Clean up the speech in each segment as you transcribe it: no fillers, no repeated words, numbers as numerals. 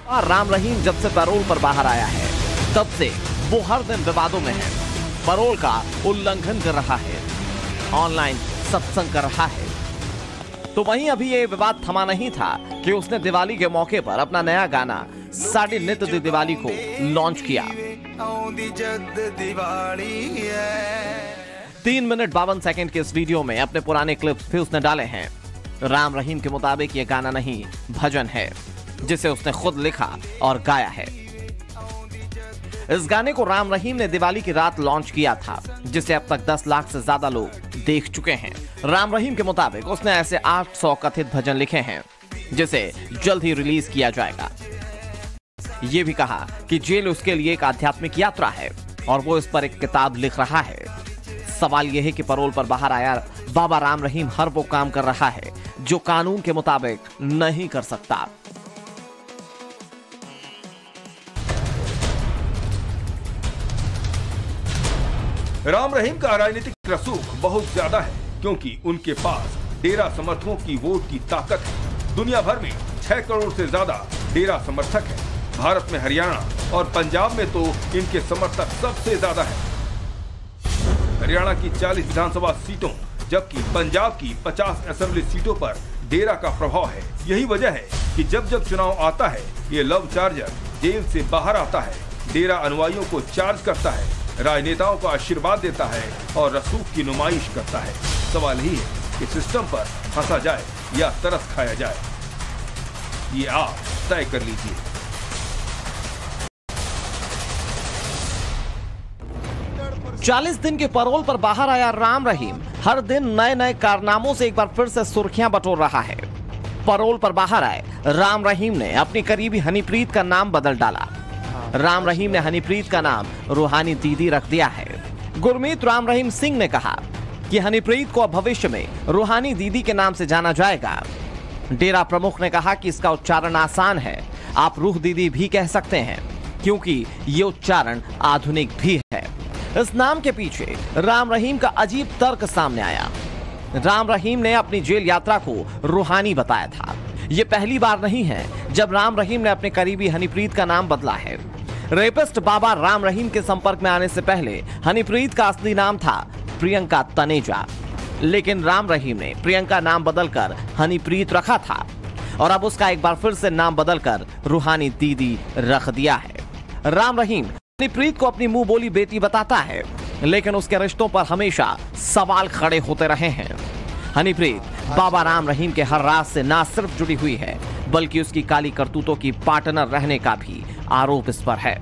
और राम रहीम जब से पैरोल पर बाहर आया है तब से वो हर दिन विवादों में है। पैरोल का उल्लंघन कर रहा है, ऑनलाइन सत्संग कर रहा है। तो वहीं अभी ये विवाद थमा नहीं था कि उसने दिवाली के मौके पर अपना नया गाना साडी नित दी दिवाली को लॉन्च किया। 3 मिनट 52 सेकंड के इस वीडियो में अपने पुराने क्लिप्स भी उसने डाले हैं। राम रहीम के मुताबिक ये गाना नहीं भजन है, जिसे उसने खुद लिखा और गाया है। इस गाने को राम रहीम ने दिवाली की रात लॉन्च किया था, जिसे अब तक 10 लाख से ज्यादा लोग देख चुके हैं। राम रहीम के मुताबिक उसने ऐसे 800 कथित भजन लिखे हैं, जिसे जल्द ही रिलीज किया जाएगा। ये भी कहा कि जेल उसके लिए एक आध्यात्मिक यात्रा है और वो इस पर एक किताब लिख रहा है। सवाल यह है कि पैरोल पर बाहर आया बाबा राम रहीम हर वो काम कर रहा है जो कानून के मुताबिक नहीं कर सकता। राम रहीम का राजनीतिक रसूख बहुत ज्यादा है, क्योंकि उनके पास डेरा समर्थकों की वोट की ताकत है। दुनिया भर में 6 करोड़ से ज्यादा डेरा समर्थक है। भारत में हरियाणा और पंजाब में तो इनके समर्थक सबसे ज्यादा है। हरियाणा की 40 विधानसभा सीटों जबकि पंजाब की 50 असेंबली सीटों पर डेरा का प्रभाव है। यही वजह है कि जब जब चुनाव आता है, ये लव चार्जर जेल से बाहर आता है, डेरा अनुयायियों को चार्ज करता है, राजनेताओं को आशीर्वाद देता है और रसूख की नुमाइश करता है। सवाल यही है कि सिस्टम पर हंसा जाए या तरस खाया जाए, ये आप तय कर लीजिए। चालीस दिन के पैरोल पर बाहर आया राम रहीम हर दिन नए नए कारनामों से एक बार फिर से सुर्खियां बटोर रहा है। पैरोल पर बाहर आए राम रहीम ने अपनी करीबी हनीप्रीत का नाम बदल डाला। राम रहीम ने हनीप्रीत का नाम रूहानी दीदी रख दिया है। गुरमीत राम रहीम सिंह ने कहा कि हनीप्रीत को अब भविष्य में रूहानी दीदी के नाम से जाना जाएगा। डेरा प्रमुख ने कहा कि इसका उच्चारण आसान है, आप रूह दीदी भी कह सकते हैं, क्योंकि ये उच्चारण आधुनिक भी है। इस नाम के पीछे राम रहीम का अजीब तर्क सामने आया। राम रहीम ने अपनी जेल यात्रा को रूहानी बताया था। यह पहली बार नहीं है जब राम रहीम ने अपने करीबी हनीप्रीत का नाम बदला है। रेपिस्ट बाबा राम रहीम के संपर्क में आने से पहले हनीप्रीत का असली नाम था प्रियंका तनेजा, लेकिन राम रहीम ने प्रियंका नाम बदलकर हनीप्रीत रखा था और अब उसका एक बार फिर से नाम बदलकर रूहानी दीदी रख दिया है। राम रहीम हनीप्रीत को अपनी मुंह बोली बेटी बताता है, लेकिन उसके रिश्तों पर हमेशा सवाल खड़े होते रहे हैं। हनीप्रीत बाबा राम रहीम के हर राज से ना सिर्फ जुड़ी हुई है, बल्कि उसकी काली करतूतों की पार्टनर रहने का भी आरोप इस पर है।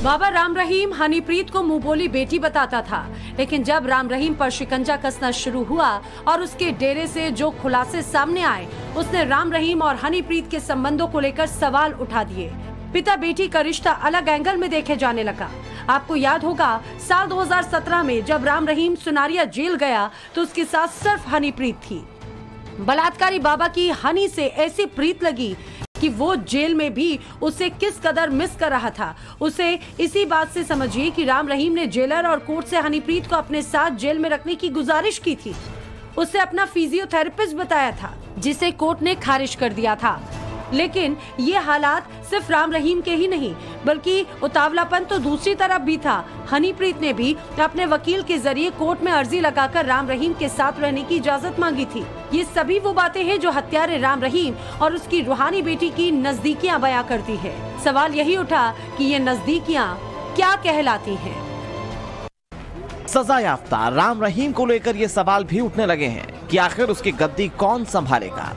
बाबा राम रहीम हनीप्रीत को मुंह बोली बेटी बताता था, लेकिन जब राम रहीम पर शिकंजा कसना शुरू हुआ और उसके डेरे से जो खुलासे सामने आए, उसने राम रहीम और हनीप्रीत के संबंधों को लेकर सवाल उठा दिए। पिता बेटी का रिश्ता अलग एंगल में देखे जाने लगा। आपको याद होगा साल 2017 में जब राम रहीम सुनारिया जेल गया तो उसके साथ सिर्फ हनीप्रीत थी। बलात्कारी बाबा की हनी से ऐसी प्रीत लगी कि वो जेल में भी उसे किस कदर मिस कर रहा था। उसे इसी बात से समझिए कि राम रहीम ने जेलर और कोर्ट से हनीप्रीत को अपने साथ जेल में रखने की गुजारिश की थी। उसे अपना फिजियोथेरेपिस्ट बताया था, जिसे कोर्ट ने खारिज कर दिया था। लेकिन ये हालात सिर्फ राम रहीम के ही नहीं, बल्कि उतावलापन तो दूसरी तरफ भी था। हनीप्रीत ने भी अपने वकील के जरिए कोर्ट में अर्जी लगाकर राम रहीम के साथ रहने की इजाजत मांगी थी। ये सभी वो बातें हैं जो हत्यारे राम रहीम और उसकी रूहानी बेटी की नजदीकियां बयां करती है। सवाल यही उठा कि ये नजदीकियां क्या कहलाती हैं? सजा याफ्ता राम रहीम को लेकर ये सवाल भी उठने लगे हैं कि आखिर उसकी गद्दी कौन संभालेगा।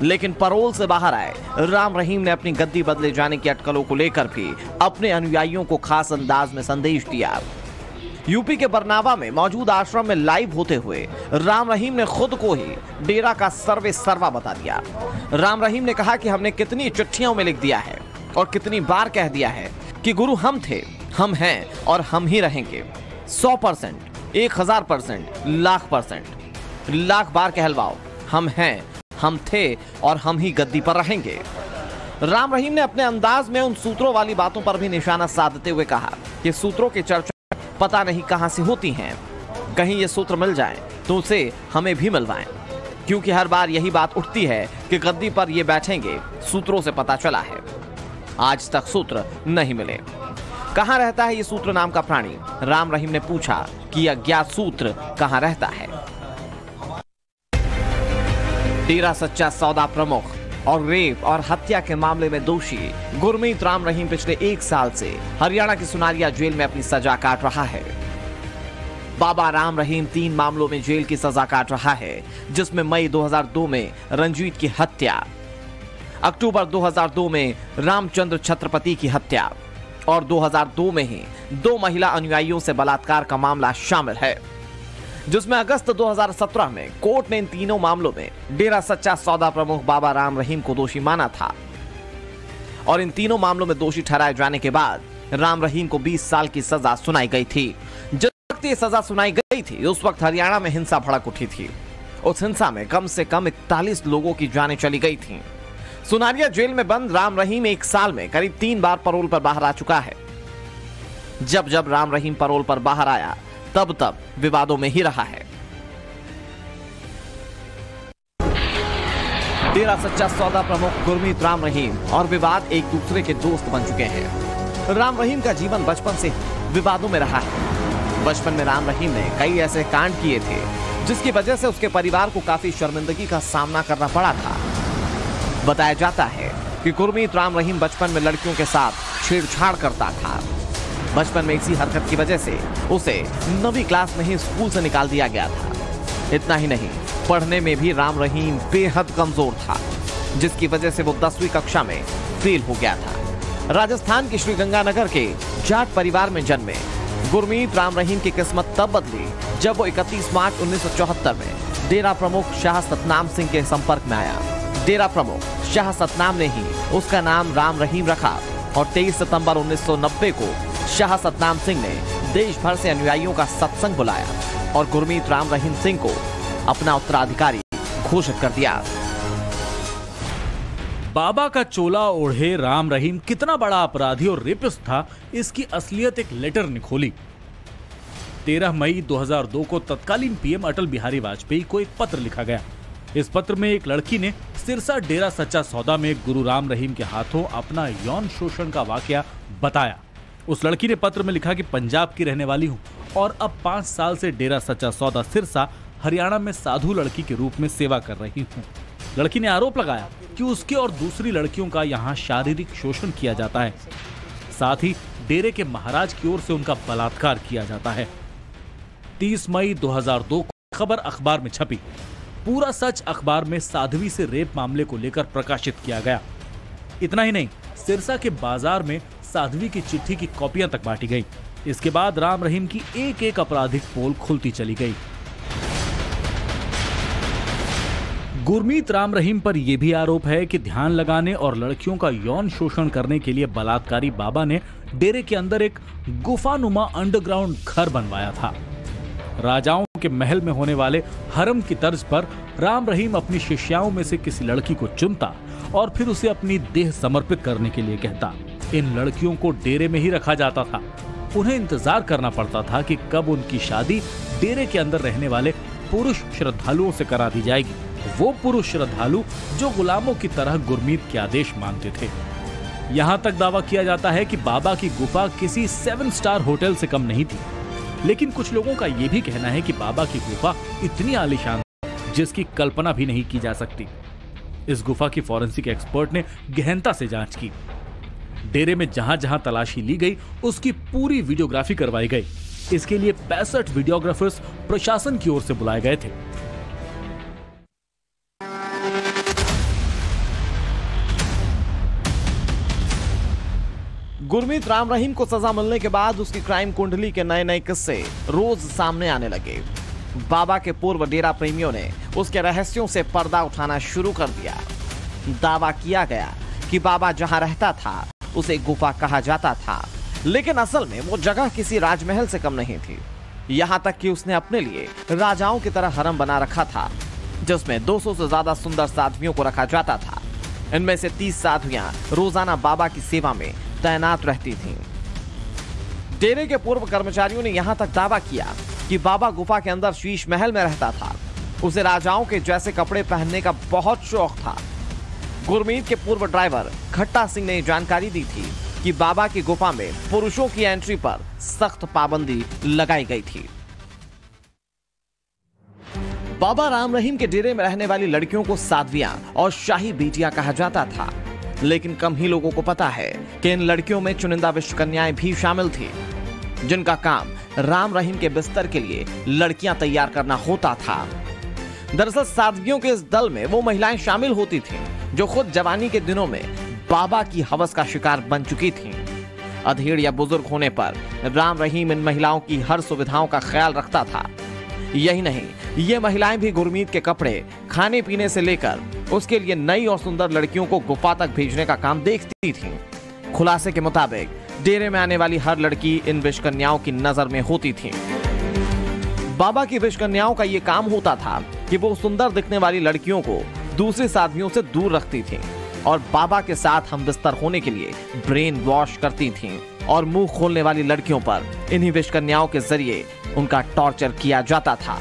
लेकिन पैरोल से बाहर आए राम रहीम ने अपनी गद्दी बदले जाने की अटकलों को लेकर भी अपने अनुयायियों को खास अंदाज में संदेश दिया। यूपी के बरनावा में मौजूद आश्रम में लाइव होते हुए राम रहीम ने खुद को ही डेरा का सर्वे सर्वा बता दिया। राम रहीम ने कहा कि हमने कितनी चिट्ठियों में लिख दिया है और कितनी बार कह दिया है कि गुरु हम थे, हम हैं और हम ही रहेंगे। 100%, 1000%, लाख%, लाख बार कहलवाओ, हम हैं, हम थे और हम ही गद्दी पर रहेंगे। राम रहीम ने अपने अंदाज में उन सूत्रों वाली बातों पर भी निशाना साधते हुए कहा कि सूत्रों की चर्चा पता नहीं कहां से होती हैं, कहीं ये सूत्र मिल जाएं तो उसे हमें भी मिलवाएं। क्योंकि हर बार यही बात उठती है कि गद्दी पर ये बैठेंगे। सूत्रों से पता चला है, आज तक सूत्र नहीं मिले। कहां रहता है ये सूत्र नाम का प्राणी? राम रहीम ने पूछा कि अज्ञात सूत्र कहां रहता है। डेरा सच्चा सौदा प्रमुख और रेप और हत्या के मामले में दोषी गुरमीत राम रहीम पिछले 1 साल से हरियाणा की सुनारिया जेल में अपनी सजा काट रहा है। बाबा राम रहीम 3 मामलों में जेल की सजा काट रहा है, जिसमें मई 2002 में रंजीत की हत्या, अक्टूबर 2002 में रामचंद्र छत्रपति की हत्या और 2002 में ही 2 महिला अनुयायियों से बलात्कार का मामला शामिल है, जिसमें अगस्त 2017 में कोर्ट ने इन तीनों मामलों में डेरा सच्चा सौदा प्रमुख बाबा राम रहीम को दोषी माना था। और इन तीनों मामलों में दोषी ठहराए जाने के बाद राम रहीम को 20 साल की सजा सुनाई गई थी। जिस वक्त ये सजा सुनाई गई थी उस वक्त हरियाणा में हिंसा भड़क उठी थी। उस हिंसा में कम से कम 41 लोगों की जानें चली गई थीं। सुनारिया जेल में बंद राम रहीम 1 साल में करीब 3 बार पैरोल पर बाहर आ चुका है। जब जब राम रहीम पैरोल पर बाहर आया तब विवादों में ही रहा है। डेरा सच्चा सौदा प्रमुख गुरमीत राम रहीम और विवाद एक दूसरे के दोस्त बन चुके हैं। राम रहीम का जीवन बचपन से विवादों में रहा है। बचपन में राम रहीम ने कई ऐसे कांड किए थे जिसकी वजह से उसके परिवार को काफी शर्मिंदगी का सामना करना पड़ा था। बताया जाता है कि गुरमीत राम रहीम बचपन में लड़कियों के साथ छेड़छाड़ करता था। बचपन में इसी हरकत की वजह से उसे 9वीं क्लास में ही स्कूल से निकाल दिया गया था। इतना ही नहीं, पढ़ने में भी राम रहीम बेहद कमजोर था, जिसकी वजह से वो 10वीं कक्षा में फेल हो गया था। राजस्थान के श्रीगंगानगर के जाट परिवार में जन्मे गुरमीत राम रहीम की किस्मत तब बदली जब वो 31 मार्च 1974 में डेरा प्रमुख शाह सतनाम सिंह के संपर्क में आया। डेरा प्रमुख शाह सतनाम ने ही उसका नाम राम रहीम रखा और 23 सितंबर 1990 को शाह सतनाम सिंह ने देश भर से अनुयायियों का सत्संग बुलाया और गुरमीत राम रहीम सिंह को अपना उत्तराधिकारी घोषित कर दिया। बाबा का चोला ओढ़े राम रहीम कितना बड़ा अपराधी और रेपिस्ट था, इसकी असलियत एक लेटर ने खोली। 13 मई 2002 को तत्कालीन पीएम अटल बिहारी वाजपेयी को एक पत्र लिखा गया। इस पत्र में एक लड़की ने सिरसा डेरा सच्चा सौदा में गुरु राम रहीम के हाथों अपना यौन शोषण का वाकया बताया। उस लड़की ने पत्र में लिखा कि पंजाब की रहने वाली हूं और अब 5 साल से डेरा सच्चा सौदा सिरसा हरियाणा में साधु लड़की के रूप में सेवा कर रही हूं। लड़की ने आरोप लगाया कि उसके और दूसरी लड़कियों का यहां शारीरिक शोषण किया जाता है, साथ ही डेरे के महाराज की ओर से उनका बलात्कार किया जाता है। 30 मई 2002 को खबर अखबार में छपी। पूरा सच अखबार में साध्वी से रेप मामले को लेकर प्रकाशित किया गया। इतना ही नहीं, सिरसा के बाजार में साध्वी की चिट्ठी की कॉपियां तक बांटी गई। इसके बाद राम रहीम की एक एक आपराधिक पोल खुलती चली गई। गुरमीत राम रहीम पर यह भी आरोप है कि ध्यान लगाने और लड़कियों का यौन शोषण करने के लिए बलात्कारी बाबा ने डेरे के अंदर एक गुफानुमा अंडरग्राउंड घर बनवाया था। राजाओं के महल में होने वाले हरम की तर्ज पर राम रहीम अपनी शिष्याओं में से किसी लड़की को चुनता और फिर उसे अपनी देह समर्पित करने के लिए कहता। इन लड़कियों को डेरे में ही रखा जाता था। उन्हें इंतजार करना पड़ता था कि कब उनकी शादी डेरे के अंदर रहने वाले पुरुष श्रद्धालुओं से करा दी जाएगी। वो पुरुष श्रद्धालु जो गुलामों की तरह गुरमीत के आदेश मानते थे। यहाँ तक दावा किया जाता है कि बाबा की गुफा किसी 7 स्टार होटल से कम नहीं थी, लेकिन कुछ लोगों का यह भी कहना है कि बाबा की गुफा इतनी आलीशान जिसकी कल्पना भी नहीं की जा सकती। इस गुफा की फॉरेंसिक एक्सपर्ट ने गहनता से जांच की। डेरे में जहां जहां तलाशी ली गई उसकी पूरी वीडियोग्राफी करवाई गई। इसके लिए 65 वीडियोग्राफर्स प्रशासन की ओर से बुलाए गए थे। गुरमीत राम रहीम को सजा मिलने के बाद उसकी क्राइम कुंडली के नए नए किस्से रोज सामने आने लगे। बाबा के पूर्व डेरा प्रेमियों ने उसके रहस्यों से पर्दा उठाना शुरू कर दिया। दावा किया गया कि बाबा जहां रहता था उसे गुफा कहा जाता था, लेकिन असल में वो जगह किसी राजमहल से कम नहीं थी। यहां तक कि उसने अपने लिए राजाओं की तरह हरम बना रखा था, जिसमें 200 से ज्यादा सुंदर साध्वियों को रखा जाता था। इनमें से 30 साध्वियां रोजाना बाबा की सेवा में तैनात रहती थीं। डेरे के पूर्व कर्मचारियों ने यहां तक दावा किया कि बाबा गुफा के अंदर शीश महल में रहता था उसे राजाओं के जैसे कपड़े पहनने का बहुत शौक था। गुरमीत के पूर्व ड्राइवर खट्टा सिंह ने जानकारी दी थी कि बाबा की गुफा में पुरुषों की एंट्री पर सख्त पाबंदी लगाई गई थी। बाबा राम रहीम के डेरे में रहने वाली लड़कियों को साध्वियां और शाही बेटियां कहा जाता था, लेकिन कम ही लोगों को पता है कि इन लड़कियों में चुनिंदा विश्वकन्याएं भी शामिल थी, जिनका काम राम रहीम के बिस्तर के लिए लड़कियां तैयार करना होता था। दरअसल साध्वियों के इस दल में वो महिलाएं शामिल होती थीं जो खुद जवानी के दिनों में बाबा की हवस का शिकार बन चुकी थीं। अधेड़ या बुजुर्ग होने पर राम रहीम इन महिलाओं की हर सुविधाओं का ख्याल रखता था। यही नहीं, ये महिलाएं भी गुरमीत के कपड़े, खाने पीने से लेकर उसके लिए नई और सुंदर लड़कियों को गुफा तक भेजने का काम देखती थीं। खुलासे के मुताबिक डेरे में आने वाली हर लड़की इन विषकन्याओं की नजर में होती थी। बाबा की विषकन्याओं का ये काम होता था कि वो सुंदर दिखने वाली लड़कियों को दूसरी साध्वियों से दूर रखती थीं और बाबा के साथ हम बिस्तर होने के लिए ब्रेन वॉश करती थीं और मुंह खोलने वाली लड़कियों पर इन्हीं विषकन्याओं के जरिए उनका टॉर्चर किया जाता था।